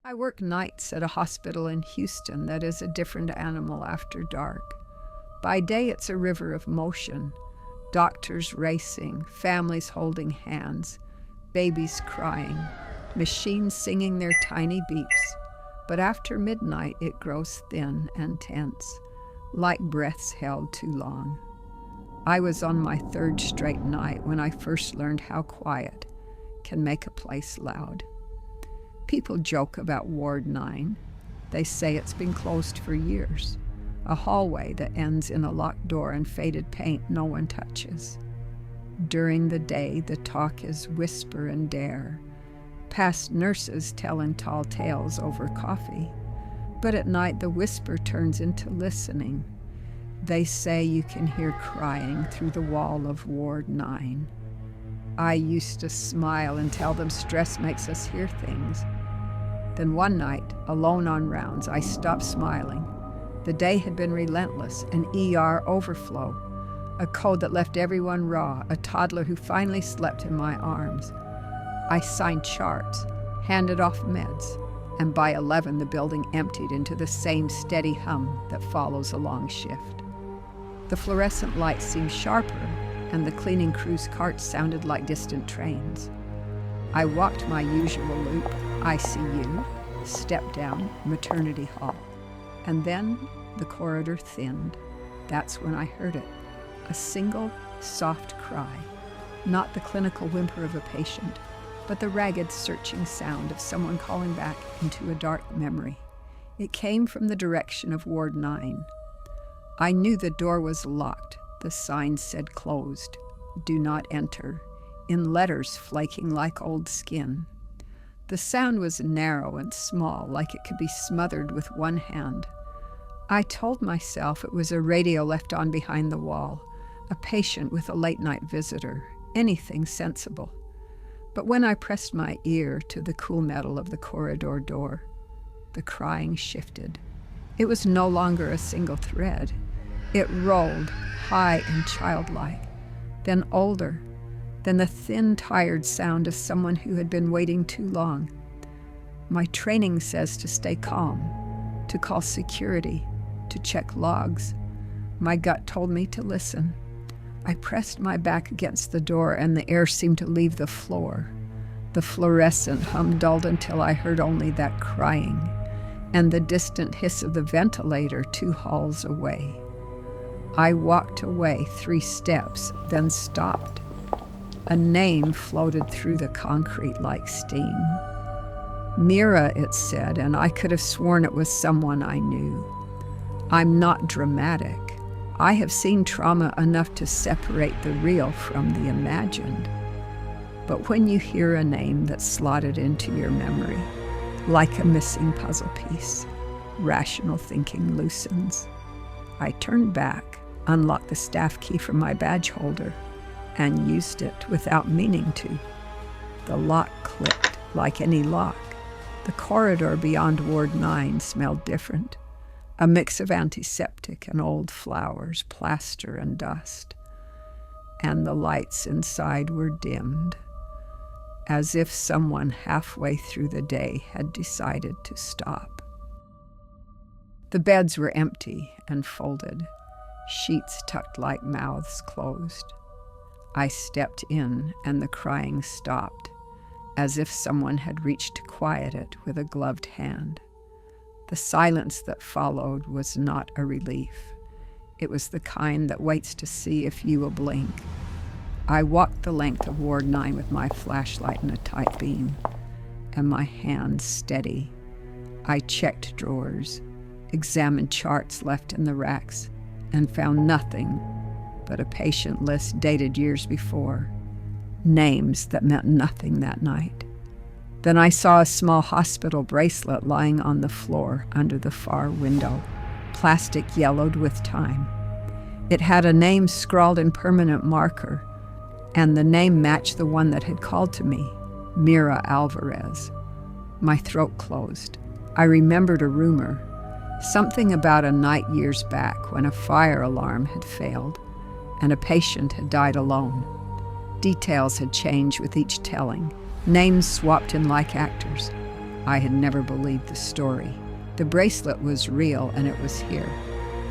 I work nights at a hospital in Houston that is a different animal after dark. By day, it's a river of motion. Doctors racing, families holding hands, babies crying, machines singing their tiny beeps. But after midnight, it grows thin and tense, like breaths held too long. I was on my third straight night when I first learned how quiet can make a place loud. People joke about Ward 9. They say it's been closed for years. A hallway that ends in a locked door and faded paint no one touches. During the day, the talk is whisper and dare, past nurses telling tall tales over coffee. But at night, the whisper turns into listening. They say you can hear crying through the wall of Ward 9. I used to smile and tell them stress makes us hear things. Then one night, alone on rounds, I stopped smiling. The day had been relentless, an ER overflow, a code that left everyone raw, a toddler who finally slept in my arms. I signed charts, handed off meds, and by 11 the building emptied into the same steady hum that follows a long shift. The fluorescent lights seemed sharper, and the cleaning crew's carts sounded like distant trains. I walked my usual loop, ICU, step down, maternity hall. And then the corridor thinned. That's when I heard it. A single, soft cry. Not the clinical whimper of a patient, but the ragged, searching sound of someone calling back into a dark memory. It came from the direction of Ward 9. I knew the door was locked. The sign said closed. Do not enter, in letters flaking like old skin. The sound was narrow and small, like it could be smothered with one hand. I told myself it was a radio left on behind the wall, a patient with a late-night visitor, anything sensible. But when I pressed my ear to the cool metal of the corridor door, the crying shifted. It was no longer a single thread. It rolled, high and childlike, then older, then the thin, tired sound of someone who had been waiting too long. My training says to stay calm, to call security, to check logs. My gut told me to listen. I pressed my back against the door and the air seemed to leave the floor. The fluorescent hum dulled until I heard only that crying and the distant hiss of the ventilator 2 halls away. I walked away 3 steps, then stopped. A name floated through the concrete like steam. Mira, it said, and I could have sworn it was someone I knew. I'm not dramatic. I have seen trauma enough to separate the real from the imagined. But when you hear a name that's slotted into your memory, like a missing puzzle piece, rational thinking loosens. I turned back, unlocked the staff key from my badge holder, and used it without meaning to. The lock clicked like any lock. The corridor beyond Ward 9 smelled different. A mix of antiseptic and old flowers, plaster and dust. And the lights inside were dimmed, as if someone halfway through the day had decided to stop. The beds were empty and folded, sheets tucked like mouths closed. I stepped in and the crying stopped, as if someone had reached to quiet it with a gloved hand. The silence that followed was not a relief. It was the kind that waits to see if you will blink. I walked the length of Ward 9 with my flashlight in a tight beam, and my hands steady. I checked drawers, examined charts left in the racks, and found nothing but a patient list dated years before, names that meant nothing that night. Then I saw a small hospital bracelet lying on the floor under the far window, plastic yellowed with time. It had a name scrawled in permanent marker, and the name matched the one that had called to me, Mira Alvarez. My throat closed. I remembered a rumor, something about a night years back when a fire alarm had failed and a patient had died alone. Details had changed with each telling, names swapped in like actors. I had never believed the story. The bracelet was real, and it was here.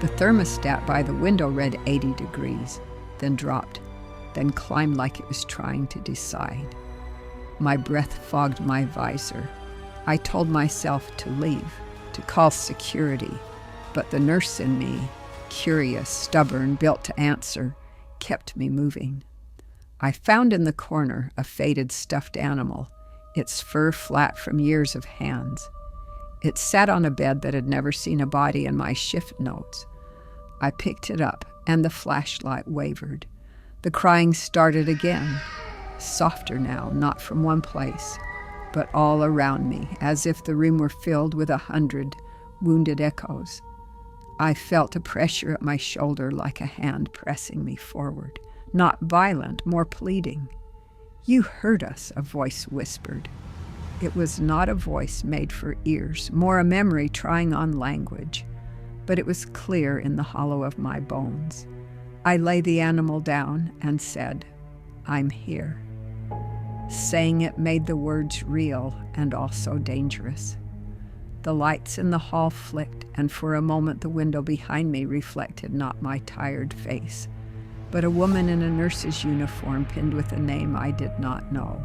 The thermostat by the window read 80 degrees, then dropped, then climbed like it was trying to decide. My breath fogged my visor. I told myself to leave, to call security, but the nurse in me, curious, stubborn, built to answer, kept me moving. I found in the corner a faded stuffed animal, its fur flat from years of hands. It sat on a bed that had never seen a body in my shift notes. I picked it up, and the flashlight wavered. The crying started again, softer now, not from one place, but all around me, as if the room were filled with 100 wounded echoes. I felt a pressure at my shoulder like a hand pressing me forward. Not violent, more pleading. "You heard us," a voice whispered. It was not a voice made for ears, more a memory trying on language, but it was clear in the hollow of my bones. I lay the animal down and said, "I'm here." Saying it made the words real and also dangerous. The lights in the hall flicked, and for a moment the window behind me reflected not my tired face, but a woman in a nurse's uniform pinned with a name I did not know.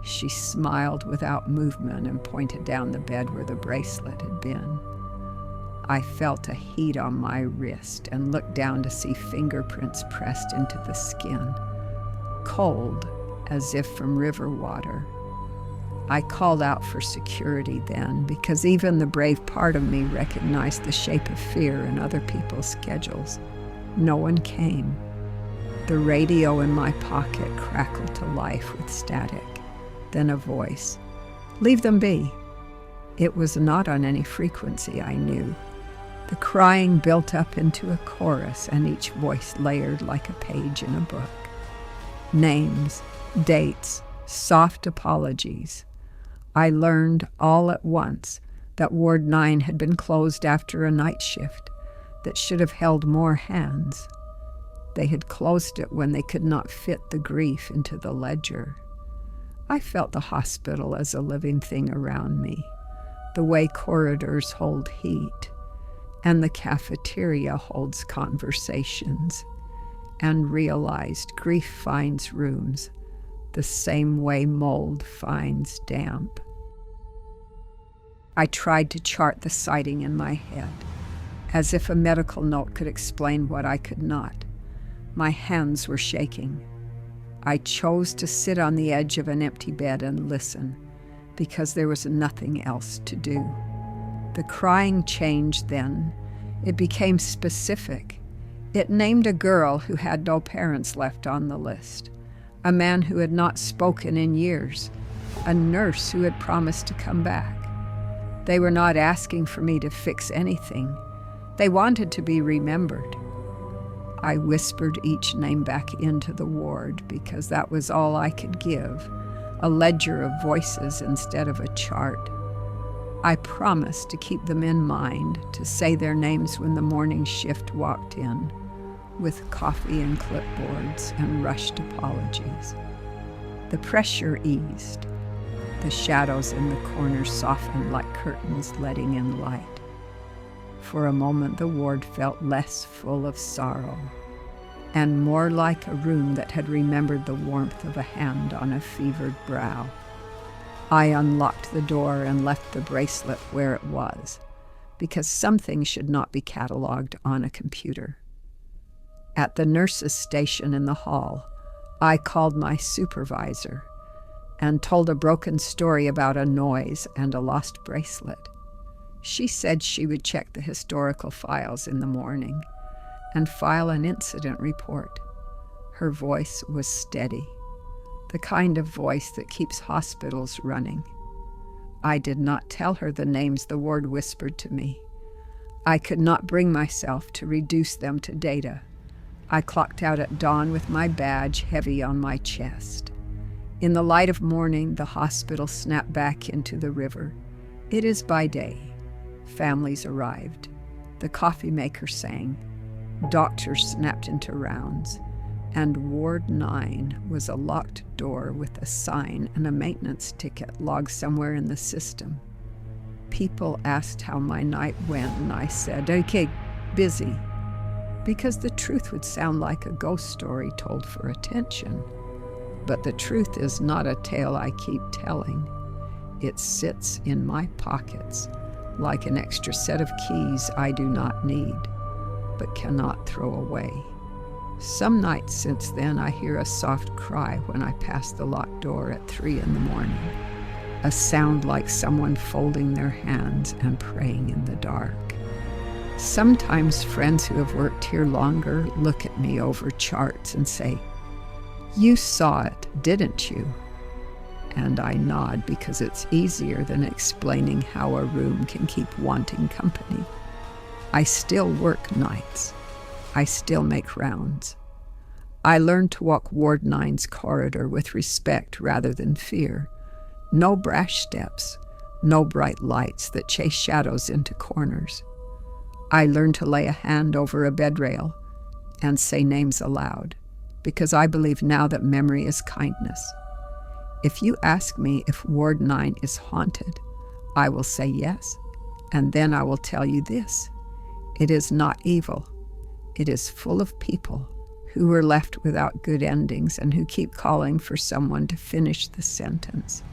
She smiled without movement and pointed down the bed where the bracelet had been. I felt a heat on my wrist and looked down to see fingerprints pressed into the skin, cold as if from river water. I called out for security then, because even the brave part of me recognized the shape of fear in other people's schedules. No one came. The radio in my pocket crackled to life with static. Then a voice. "Leave them be." It was not on any frequency, I knew. The crying built up into a chorus, and each voice layered like a page in a book. Names, dates, soft apologies. I learned all at once that Ward 9 had been closed after a night shift that should have held more hands. They had closed it when they could not fit the grief into the ledger. I felt the hospital as a living thing around me, the way corridors hold heat, and the cafeteria holds conversations, and realized grief finds rooms the same way mold finds damp. I tried to chart the sighting in my head, as if a medical note could explain what I could not. My hands were shaking. I chose to sit on the edge of an empty bed and listen, because there was nothing else to do. The crying changed then. It became specific. It named a girl who had no parents left on the list, a man who had not spoken in years, a nurse who had promised to come back. They were not asking for me to fix anything. They wanted to be remembered. I whispered each name back into the ward because that was all I could give, a ledger of voices instead of a chart. I promised to keep them in mind, to say their names when the morning shift walked in, with coffee and clipboards and rushed apologies. The pressure eased. The shadows in the corners softened like curtains letting in light. For a moment the ward felt less full of sorrow, and more like a room that had remembered the warmth of a hand on a fevered brow. I unlocked the door and left the bracelet where it was, because some things should not be cataloged on a computer. At the nurse's station in the hall, I called my supervisor and told a broken story about a noise and a lost bracelet. She said she would check the historical files in the morning and file an incident report. Her voice was steady, the kind of voice that keeps hospitals running. I did not tell her the names the ward whispered to me. I could not bring myself to reduce them to data. I clocked out at dawn with my badge heavy on my chest. In the light of morning, the hospital snapped back into the river. It is by day. Families arrived. The coffee maker sang. Doctors snapped into rounds. and Ward 9 was a locked door with a sign and a maintenance ticket logged somewhere in the system. People asked how my night went, and I said, "Okay, busy," because the truth would sound like a ghost story told for attention. But the truth is not a tale I keep telling. It sits in my pockets like an extra set of keys I do not need, but cannot throw away. Some nights since then I hear a soft cry when I pass the locked door at 3 a.m, a sound like someone folding their hands and praying in the dark. Sometimes friends who have worked here longer look at me over charts and say, "You saw it, didn't you?" And I nod because it's easier than explaining how a room can keep wanting company. I still work nights. I still make rounds. I learned to walk Ward 9's corridor with respect rather than fear. No brash steps, no bright lights that chase shadows into corners. I learned to lay a hand over a bed rail and say names aloud, because I believe now that memory is kindness. If you ask me if Ward 9 is haunted, I will say yes, and then I will tell you this: it is not evil. It is full of people who were left without good endings and who keep calling for someone to finish the sentence.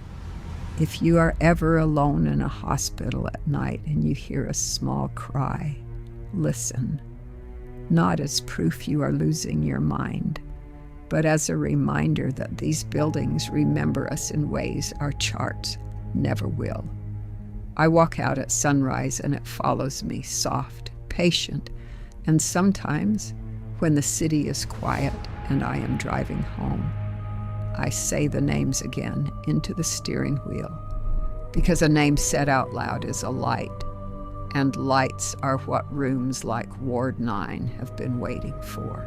If you are ever alone in a hospital at night and you hear a small cry, listen, not as proof you are losing your mind, but as a reminder that these buildings remember us in ways our charts never will. I walk out at sunrise and it follows me, soft, patient, and sometimes, when the city is quiet and I am driving home, I say the names again into the steering wheel, because a name said out loud is a light, and lights are what rooms like Ward 9 have been waiting for.